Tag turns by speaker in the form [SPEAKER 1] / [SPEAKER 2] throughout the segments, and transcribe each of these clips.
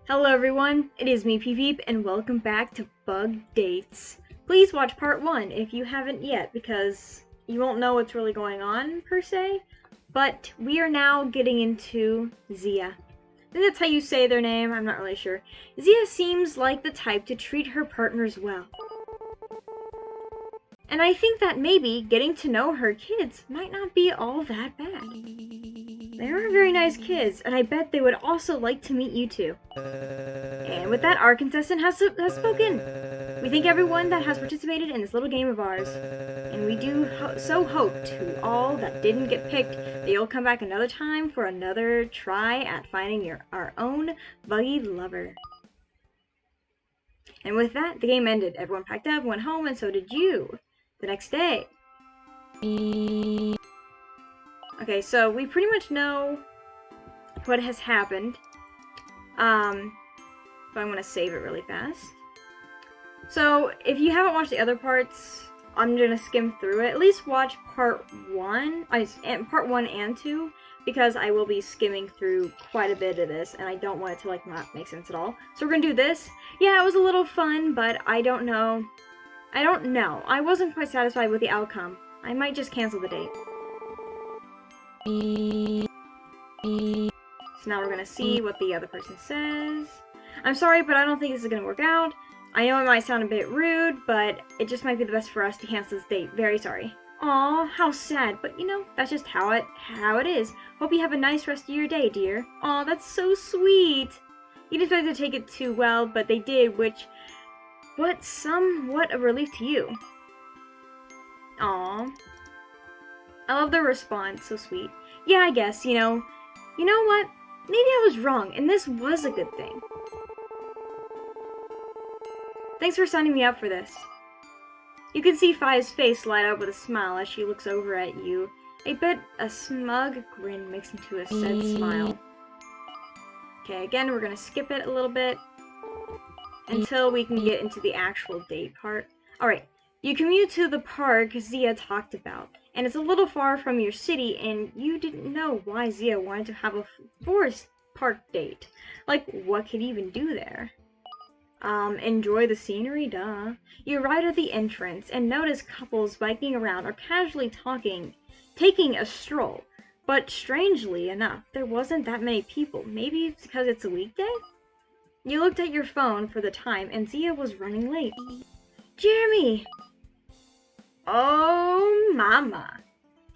[SPEAKER 1] Hello everyone, it is me Peep and welcome back to Bug Dates. Please watch part 1 if you haven't yet because you won't know what's really going on per se, but we are now getting into Zia. I think that's how you say their name, I'm not really sure. Zia seems like the type to treat her partners well. And I think that maybe getting to know her kids might not be all that bad. They are very nice kids, and I bet they would also like to meet you too. And with that, our contestant has spoken. We thank everyone that has participated in this little game of ours. And we do so hope to all that didn't get picked that you'll come back another time for another try at finding our own buggy lover. And with that, the game ended. Everyone packed up, went home, and so did you. The next day. Okay, so we pretty much know what has happened. But I'm gonna save it really fast. So, if you haven't watched the other parts, I'm gonna skim through it. At least watch part 1 and 2, because I will be skimming through quite a bit of this, and I don't want it to not make sense at all. So we're gonna do this. Yeah, it was a little fun, but I don't know. I wasn't quite satisfied with the outcome. I might just cancel the date. So now we're gonna see what the other person says. I'm sorry, but I don't think this is gonna work out. I know it might sound a bit rude, but it just might be the best for us to cancel this date. Very sorry. Aw, how sad, but you know, that's just how it is. Hope you have a nice rest of your day, dear. Aw, that's so sweet. You didn't have to take it too well, but they did, which somewhat a relief to you. Aw. I love their response, so sweet. Yeah, I guess, you know what? Maybe I was wrong, and this was a good thing. Thanks for signing me up for this. You can see Five's face light up with a smile as she looks over at you. I bet a smug grin mixed into a sad smile. Okay, again, we're gonna skip it a little bit until we can get into the actual date part. Alright, you commute to the park Zia talked about, and it's a little far from your city, and you didn't know why Zia wanted to have a forest park date. Like, what could even do there? Enjoy the scenery, duh. You arrive at the entrance and notice couples biking around or casually taking a stroll. But strangely enough, there wasn't that many people. Maybe it's because it's a weekday? You looked at your phone for the time, and Zia was running late. Jeremy! Oh, mama.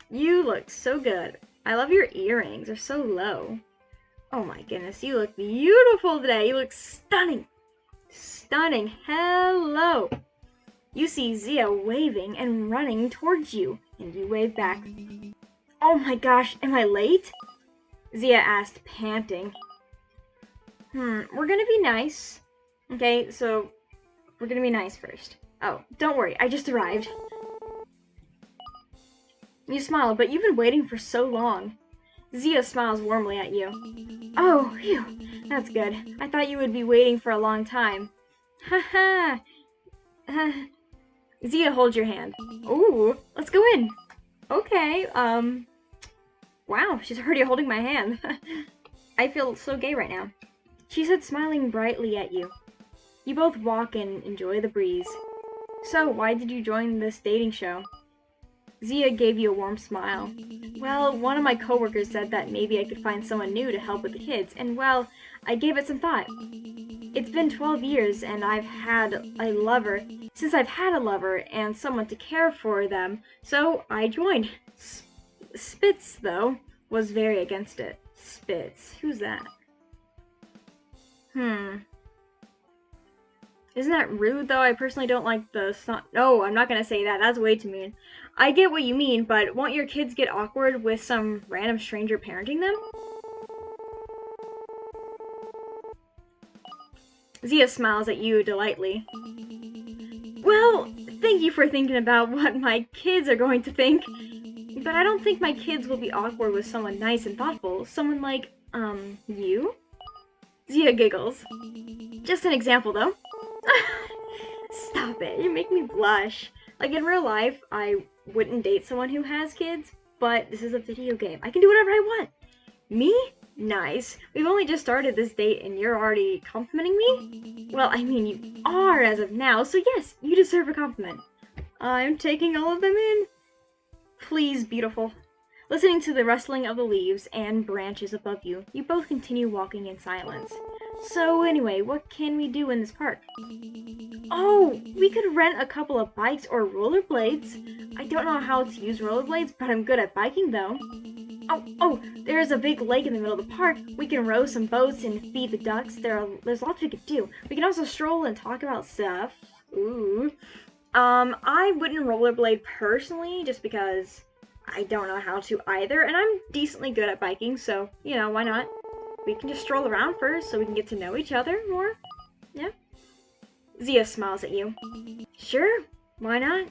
[SPEAKER 1] You look so good. I love your earrings. They're so low. Oh my goodness, you look beautiful today. You look stunning. Stunning. Hello. You see Zia waving and running towards you, and you wave back. Oh my gosh, am I late? Zia asked, panting. We're gonna be nice. Okay, so we're gonna be nice first. Oh, don't worry, I just arrived. You smile, but you've been waiting for so long. Zia smiles warmly at you. Oh, phew, that's good. I thought you would be waiting for a long time. Haha. Zia holds your hand. Ooh, let's go in. Okay, wow, she's already holding my hand. I feel so gay right now. She said, smiling brightly at you. You both walk and enjoy the breeze. So, why did you join this dating show? Zia gave you a warm smile. Well, one of my coworkers said that maybe I could find someone new to help with the kids, and well, I gave it some thought. It's been 12 years and I've had a lover and someone to care for them, so I joined. Spitz, though, was very against it. Spitz, who's that? Isn't that rude, though? I personally don't like the song. No, I'm not gonna say that. That's way too mean. I get what you mean, but won't your kids get awkward with some random stranger parenting them? Zia smiles at you delightedly. Well, thank you for thinking about what my kids are going to think. But I don't think my kids will be awkward with someone nice and thoughtful. Someone like, you? Zia giggles. Just an example, though. Stop it, you make me blush. Like, in real life, I wouldn't date someone who has kids, but this is a video game. I can do whatever I want. Me? Nice. We've only just started this date and you're already complimenting me? Well, I mean, you are as of now, so yes, you deserve a compliment. I'm taking all of them in. Please, beautiful. Listening to the rustling of the leaves and branches above you, you both continue walking in silence. So anyway, what can we do in this park? Oh, we could rent a couple of bikes or rollerblades. I don't know how to use rollerblades, but I'm good at biking though. Oh, there's a big lake in the middle of the park. We can row some boats and feed the ducks. There's lots we could do. We can also stroll and talk about stuff. Ooh. I wouldn't rollerblade personally, just because I don't know how to either, and I'm decently good at biking, so, you know, why not? We can just stroll around first so we can get to know each other more. Yeah. Zia smiles at you. Sure, why not?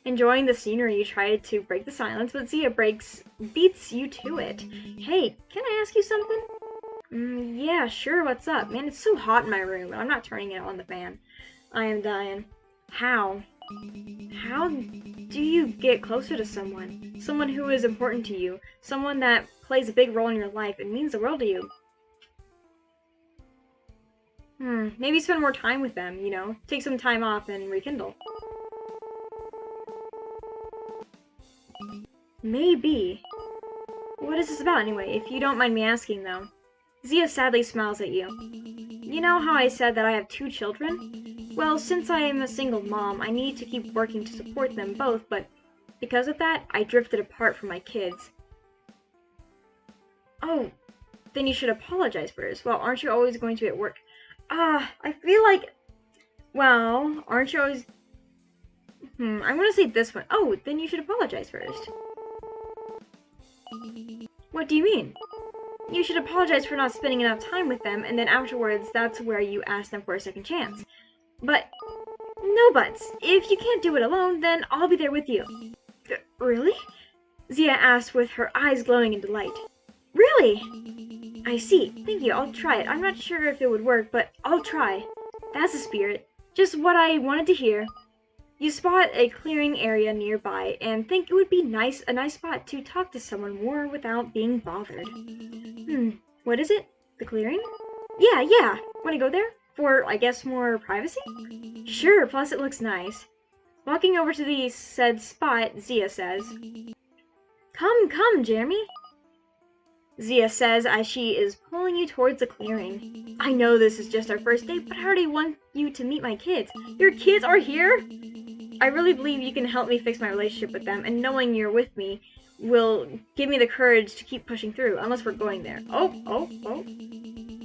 [SPEAKER 1] Enjoying the scenery, you try to break the silence, but Zia beats you to it. Hey, can I ask you something? Yeah, sure, what's up? Man, it's so hot in my room, and I'm not turning it on the fan. I am dying. How do you get closer to someone? Someone who is important to you. Someone that plays a big role in your life and means the world to you. Maybe spend more time with them, you know? Take some time off and rekindle. Maybe. What is this about anyway, if you don't mind me asking though? Zia sadly smiles at you. You know how I said that I have 2 children? Well, since I am a single mom, I need to keep working to support them both, but because of that, I drifted apart from my kids. Oh, then you should apologize first. Well, aren't you always going to be at work? I feel like... Well, aren't you always... I'm gonna say this one. Oh, then you should apologize first. What do you mean? You should apologize for not spending enough time with them, and then afterwards, that's where you ask them for a second chance. But, no buts. If you can't do it alone, then I'll be there with you. Really? Zia asked with her eyes glowing in delight. Really? I see. Thank you, I'll try it. I'm not sure if it would work, but I'll try. That's the spirit. Just what I wanted to hear. You spot a clearing area nearby and think it would be a nice spot to talk to someone more without being bothered. What is it? The clearing? Yeah. Wanna go there? For, I guess, more privacy? Sure, plus it looks nice. Walking over to the said spot, Zia says, Come, Jeremy. Zia says as she is pulling you towards the clearing. I know this is just our first date, but I already want you to meet my kids. Your kids are here? I really believe you can help me fix my relationship with them, and knowing you're with me will give me the courage to keep pushing through, unless we're going there. Oh.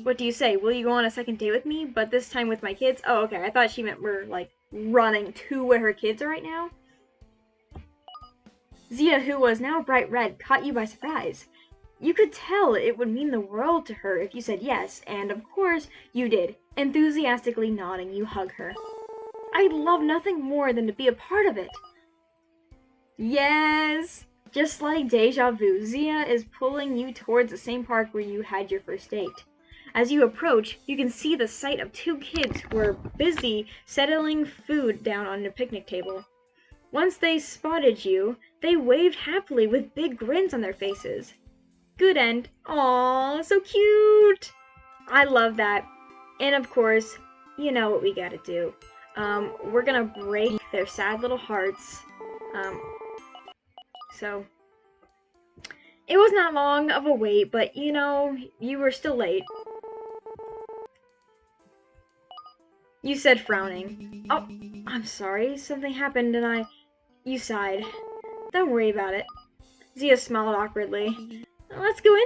[SPEAKER 1] What do you say? Will you go on a second date with me, but this time with my kids? Oh, okay, I thought she meant we're, like, running to where her kids are right now. Zia, who was now bright red, caught you by surprise. You could tell it would mean the world to her if you said yes, and of course you did. Enthusiastically nodding, you hug her. I'd love nothing more than to be a part of it. Yes! Just like deja vu, Zia is pulling you towards the same park where you had your first date. As you approach, you can see the sight of 2 kids who are busy settling food down on a picnic table. Once they spotted you, they waved happily with big grins on their faces. Good end. Aww, so cute! I love that. And of course, you know what we gotta do. We're gonna break their sad little hearts. So, it was not long of a wait, but you know, you were still late. You said frowning. Oh, I'm sorry, something happened and You sighed. Don't worry about it. Zia smiled awkwardly. Let's go in.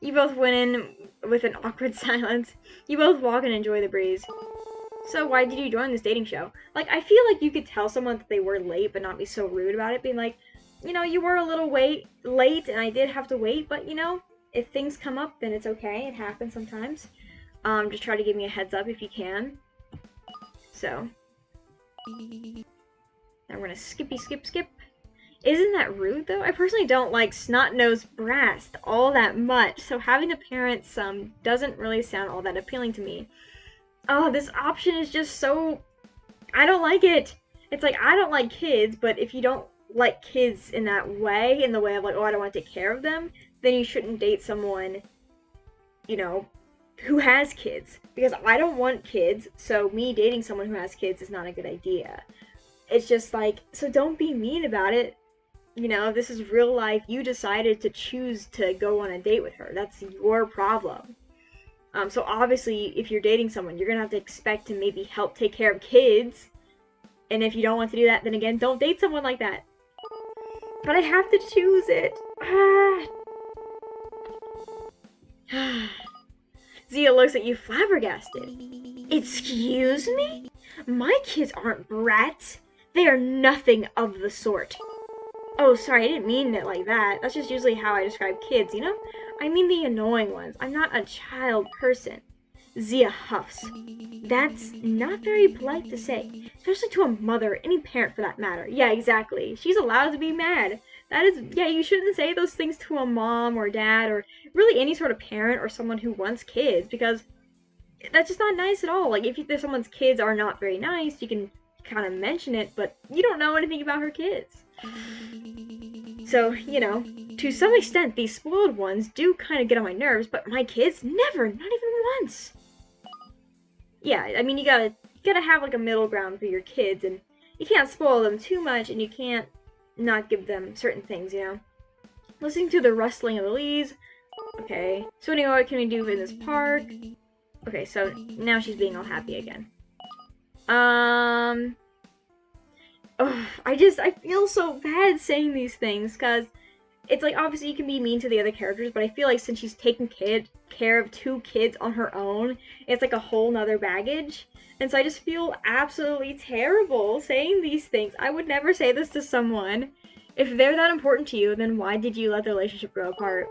[SPEAKER 1] You both went in with an awkward silence. You both walk and enjoy the breeze. So why did you join this dating show? Like, I feel like you could tell someone that they were late but not be so rude about it, being like, you know, you were a little late and I did have to wait, but you know, if things come up, then it's okay. It happens sometimes. Just try to give me a heads up if you can. So, now we're gonna skip. Isn't that rude though? I personally don't like snot-nosed brass all that much, so having the parents doesn't really sound all that appealing to me. Oh, this option is just so... I don't like it. It's like, I don't like kids, but if you don't like kids in that way, in the way of like, oh, I don't want to take care of them, then you shouldn't date someone you know, who has kids. Because I don't want kids, so me dating someone who has kids is not a good idea. It's just like, so don't be mean about it. You know, this is real life. You decided to choose to go on a date with her. That's your problem. So obviously, if you're dating someone, you're gonna have to expect to maybe help take care of kids. And if you don't want to do that, then again, don't date someone like that. But I have to choose it. Zia looks at you flabbergasted. Excuse me? My kids aren't brats. They are nothing of the sort. Oh, sorry, I didn't mean it like that. That's just usually how I describe kids, you know? I mean the annoying ones. I'm not a child person. Zia huffs. That's not very polite to say, especially to a mother, any parent for that matter. Yeah, exactly. She's allowed to be mad. That is, yeah, you shouldn't say those things to a mom or dad or really any sort of parent or someone who wants kids, because that's just not nice at all. Like, if someone's kids are not very nice, you can kind of mention it, but you don't know anything about her kids. So, you know, to some extent, these spoiled ones do kind of get on my nerves, but my kids, never, not even once. Yeah, I mean, you gotta have like a middle ground for your kids, and you can't spoil them too much, and you can't not give them certain things, you know? Listening to the rustling of the leaves. Okay. So anyway, what can we do in this park? Okay, so now she's being all happy again. I feel so bad saying these things, because it's like, obviously you can be mean to the other characters, but I feel like since she's taking care of 2 kids on her own, it's like a whole nother baggage. And so I just feel absolutely terrible saying these things. I would never say this to someone. If they're that important to you, then why did you let the relationship grow apart?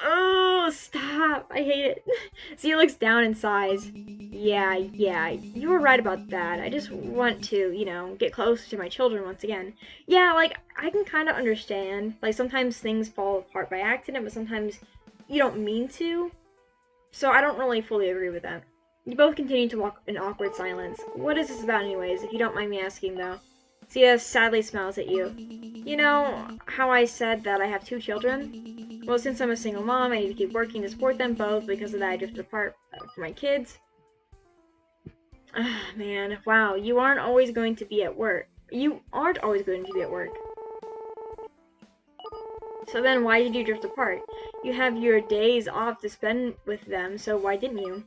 [SPEAKER 1] Oh, stop. I hate it. Zia looks down and sighs. Yeah, you were right about that. I just want to, you know, get closer to my children once again. Yeah, like, I can kind of understand. Like, sometimes things fall apart by accident, but sometimes you don't mean to. So I don't really fully agree with that. You both continue to walk in awkward silence. What is this about anyways, if you don't mind me asking, though? Zia sadly smiles at you. You know how I said that I have 2 children? Well, since I'm a single mom, I need to keep working to support them both. Because of that, I drifted apart from my kids. Ah, man. Wow, you aren't always going to be at work. So then why did you drift apart? You have your days off to spend with them, so why didn't you?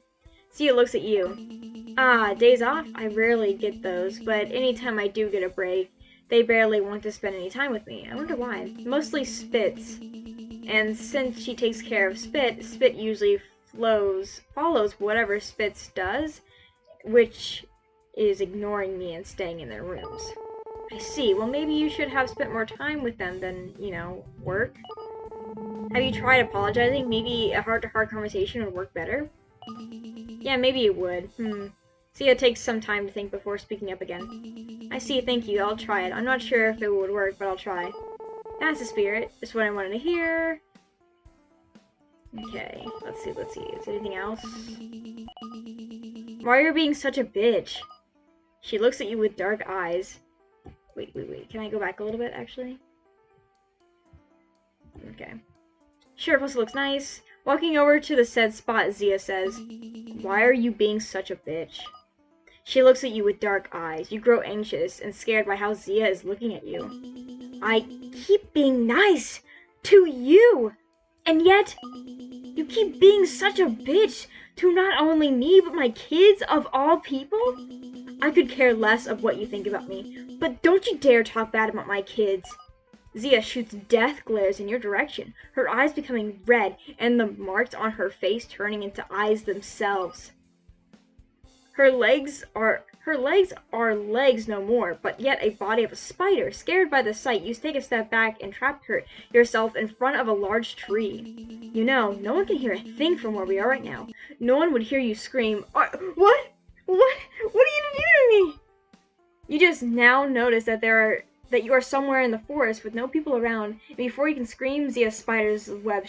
[SPEAKER 1] Zia looks at you. Ah, days off? I rarely get those, but anytime I do get a break, they barely want to spend any time with me. I wonder why. Mostly Spit's. And since she takes care of Spit, Spit usually follows whatever Spitz does, which is ignoring me and staying in their rooms. I see. Well, maybe you should have spent more time with them than, you know, work. Have you tried apologizing? Maybe a heart-to-heart conversation would work better? Yeah, maybe it would. Zia takes some time to think before speaking up again. I see, thank you. I'll try it. I'm not sure if it would work, but I'll try. That's the spirit. That's what I wanted to hear. Okay, let's see. Is there anything else? Why are you being such a bitch? She looks at you with dark eyes. Wait. Can I go back a little bit, actually? Okay. Sure, plus it looks nice. Walking over to the said spot, Zia says, why are you being such a bitch? She looks at you with dark eyes. You grow anxious and scared by how Zia is looking at you. I keep being nice to you, and yet you keep being such a bitch to not only me, but my kids of all people? I could care less of what you think about me, but don't you dare talk bad about my kids. Zia shoots death glares in your direction, her eyes becoming red and the marks on her face turning into eyes themselves. Her legs are legs no more, but yet a body of a spider. Scared by the sight, you take a step back and trap yourself in front of a large tree. You know, no one can hear a thing from where we are right now. No one would hear you scream, What? What are you doing to me? You just now notice that you are somewhere in the forest with no people around, and before you can scream, Zia's spider's web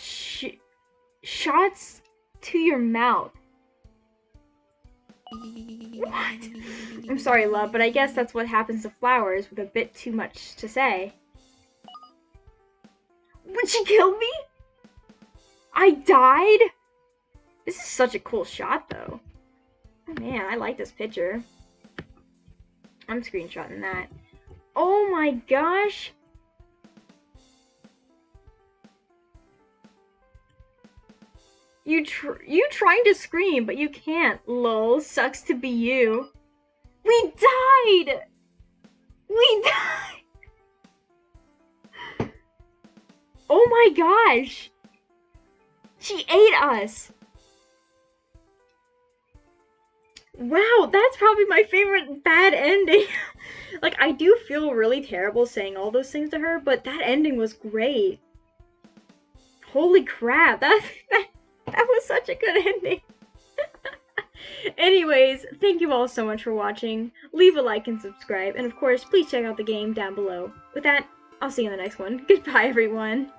[SPEAKER 1] shots to your mouth. What? I'm sorry, love, but I guess that's what happens to flowers with a bit too much to say. Would she kill me? I died? This is such a cool shot, though. Oh, man, I like this picture. I'm screenshotting that. Oh my gosh. You trying to scream, but you can't. Lol, sucks to be you. We died! We died! Oh my gosh! She ate us! Wow, that's probably my favorite bad ending. Like, I do feel really terrible saying all those things to her, but that ending was great. Holy crap, that was such a good ending. Anyways, thank you all so much for watching. Leave a like and subscribe, and of course, please check out the game down below. With that, I'll see you in the next one. Goodbye, everyone.